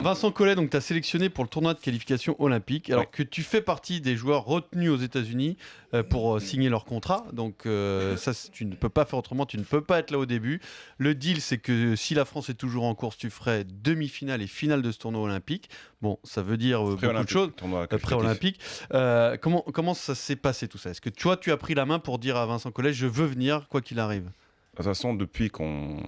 Vincent Collet, donc tu as sélectionné pour le tournoi de qualification olympique, alors que tu fais partie des joueurs retenus aux États-Unis pour signer leur contrat. Donc ça, tu ne peux pas faire autrement, tu ne peux pas être là au début. Le deal, c'est que si la France est toujours en course, tu ferais demi-finale et finale de ce tournoi olympique. Bon, ça veut dire beaucoup de choses. Pré-olympique. Comment ça s'est passé tout ça? Est-ce que toi, tu as pris la main pour dire à Vincent Collet, je veux venir quoi qu'il arrive? De toute façon, depuis qu'on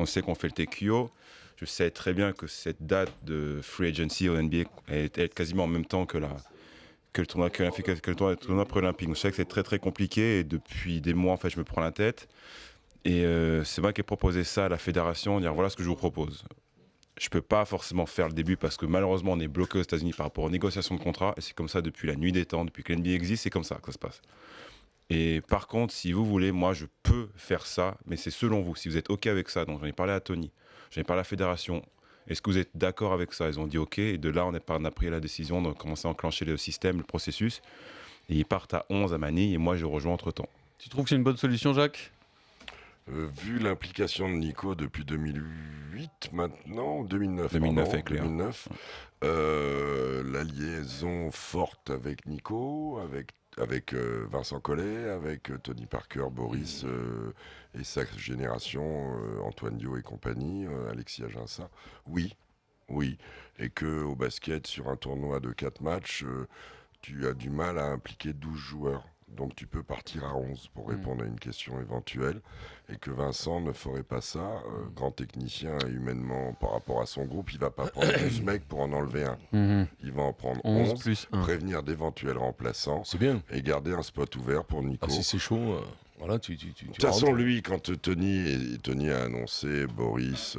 sait qu'on fait le TQO, je sais très bien que cette date de free agency au NBA est quasiment en même temps que le tournoi pré-olympique. Je sais que c'est très très compliqué et depuis des mois, en fait, je me prends la tête. Et c'est moi qui ai proposé ça à la fédération, dire voilà ce que je vous propose. Je ne peux pas forcément faire le début parce que malheureusement, on est bloqué aux États-Unis par rapport aux négociations de contrat. Et c'est comme ça depuis la nuit des temps, depuis que l'NBA existe, c'est comme ça que ça se passe. Et par contre, si vous voulez, moi, je peux faire ça, mais c'est selon vous. Si vous êtes OK avec ça, donc j'en ai parlé à Tony, j'en ai parlé à la fédération. Est-ce que vous êtes d'accord avec ça? Ils ont dit OK. Et de là, on a pris la décision de commencer à enclencher le système, le processus. Et ils partent à 11 à Manille et moi, je rejoins entre-temps. Tu trouves que c'est une bonne solution, Jacques? Vu l'implication de Nico depuis 2008 maintenant, 2009, avec Léa. 2009, la liaison forte avec Nico, avec Vincent Collet, avec Tony Parker, Boris et sa génération, Antoine Dio et compagnie, Alexis Aginsa, oui. Et qu'au basket, sur un tournoi de 4 matchs, tu as du mal à impliquer 12 joueurs. Donc tu peux partir à 11 pour répondre à une question éventuelle. Et que Vincent ne ferait pas ça, grand technicien et humainement par rapport à son groupe, il ne va pas prendre 12 mecs pour en enlever un. Il va en prendre 11 plus 1. Prévenir d'éventuels remplaçants. C'est bien. Et garder un spot ouvert pour Nico. Si c'est chaud, voilà, de toute façon, lui, quand Tony a annoncé, Boris...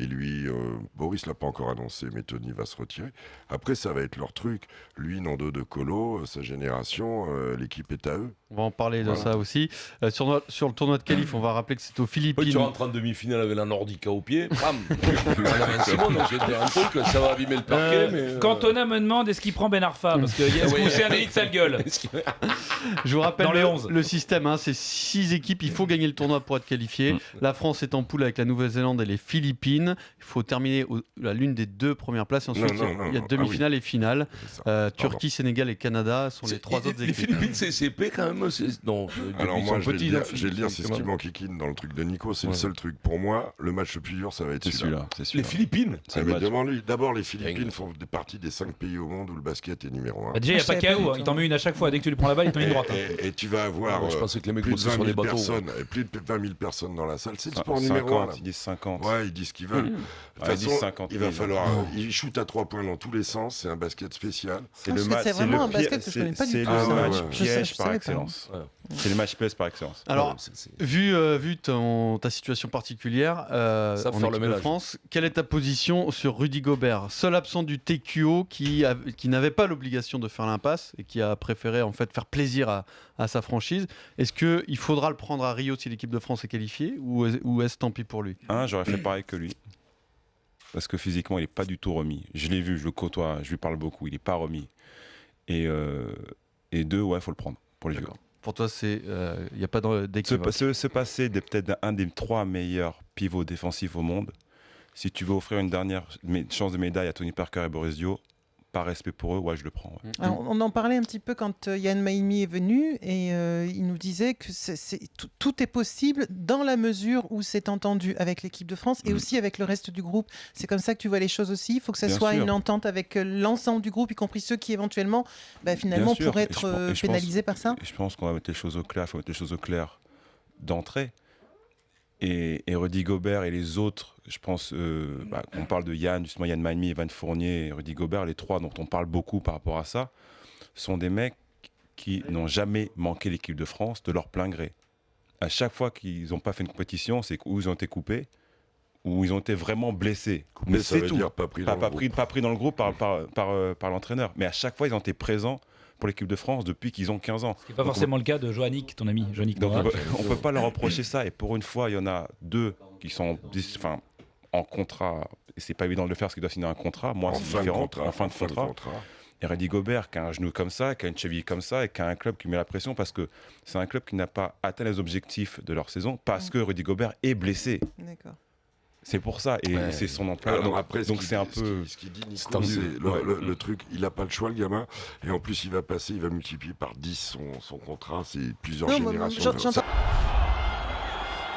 Et lui, Boris l'a pas encore annoncé, mais Tony va se retirer. Après, ça va être leur truc. Lui, Nando de Colo, sa génération, l'équipe est à eux. On va en parler de ça aussi. Sur le tournoi de qualif, on va rappeler que c'est aux Philippines. Tu rentres en demi-finale avec la Nordica au pied, bam. C'est bon, donc j'ai dit un truc, ça va abîmer le parquet. Mais Cantona me demande est-ce qu'il prend Ben Arfa parce que c'est un élite sale gueule. Je vous rappelle Dans les 11. le système, c'est 6 équipes, il faut gagner le tournoi pour être qualifié. La France est en poule avec la Nouvelle-Zélande et les Philippines. Il faut terminer à l'une des 2 premières places. Et ensuite, il y a demi-finale et finale. Turquie, Sénégal et Canada sont les 3 autres équipes. Les Philippines, c'est épais quand même. Non, alors moi, je vais le dire, c'est ce qui m'enquiquine dans le truc de Nico. C'est le seul truc. Pour moi, le match le plus dur, ça va être celui-là. Les Philippines. Demande-lui. D'abord, les Philippines font partie des 5 pays au monde où le basket est numéro 1. Déjà, il n'y a pas KO. Il t'en met une à chaque fois. Dès que tu lui prends la balle, il t'en met une droite. Et tu vas avoir je pensais que les mecs plus de 20 000 sur personnes, plus de 20 000 personnes dans la salle. C'est le sport numéro 1. Ils disent 50. Ouais, ils disent ce qu'ils veulent. De toute façon, 50 il va falloir. Ils shootent à 3 points dans tous les sens. C'est un basket spécial. C'est vraiment un basket que je connais pas du tout. C'est le match piège par excellence. C'est le match piège par excellence. Alors, vu ta situation particulière en équipe de France, quelle est ta position sur Rudy Gobert, seul absent du TQO qui n'avait pas l'obligation de faire l'impasse et qui a préféré en fait faire plaisir à sa franchise? Est-ce qu'il faudra le prendre à Rio si l'équipe de France est qualifiée ou est-ce tant pis pour lui? J'aurais fait pareil que lui. Parce que physiquement, il n'est pas du tout remis. Je l'ai vu, je le côtoie, je lui parle beaucoup, il n'est pas remis. Et 2, il faut le prendre pour les joueurs. Pour toi, il n'y a pas d'équivoque. Se passer peut-être un des 3 meilleurs pivots défensifs au monde, si tu veux offrir une dernière chance de médaille à Tony Parker et Boris Dio, par respect pour eux, je le prends. Ouais. Alors, on en parlait un petit peu quand Yann Maimi est venu et il nous disait que tout est possible dans la mesure où c'est entendu avec l'équipe de France et aussi avec le reste du groupe. C'est comme ça que tu vois les choses aussi. Il faut que ça soit une entente avec l'ensemble du groupe, y compris ceux qui éventuellement finalement pourraient être pénalisés par ça. Je pense qu'on va mettre les choses au clair. Il faut mettre les choses au clair d'entrée. Et Rudy Gobert et les autres, je pense, on parle de Yann, justement Yann Maimi, Evan Fournier et Rudy Gobert, les 3 dont on parle beaucoup par rapport à ça, sont des mecs qui n'ont jamais manqué l'équipe de France de leur plein gré. À chaque fois qu'ils n'ont pas fait une compétition, c'est où ils ont été coupés, ou ils ont été vraiment blessés. Coupé, mais c'est tout. Dire pas pris dans le groupe par l'entraîneur. Mais à chaque fois, ils ont été présents pour l'équipe de France depuis qu'ils ont 15 ans. Ce n'est pas forcément le cas de Joannick, ton ami. Joannick. Donc on ne peut pas leur reprocher ça. Et pour une fois, il y en a 2 qui sont en contrat. Et c'est pas évident de le faire parce qu'ils doivent signer un contrat. Moi, c'est différent. En fin de contrat. Et Rudy Gobert qui a un genou comme ça, qui a une cheville comme ça et qui a un club qui met la pression parce que c'est un club qui n'a pas atteint les objectifs de leur saison parce que Rudy Gobert est blessé. D'accord. C'est pour ça, et Ouais. c'est son emploi. Alors après, donc c'est un peu. Ce qu'il dit, Nico, tendu. c'est le truc, il n'a pas le choix, le gamin. Et en plus, il va multiplier par 10 son contrat. C'est plusieurs Non, générations. j'entends-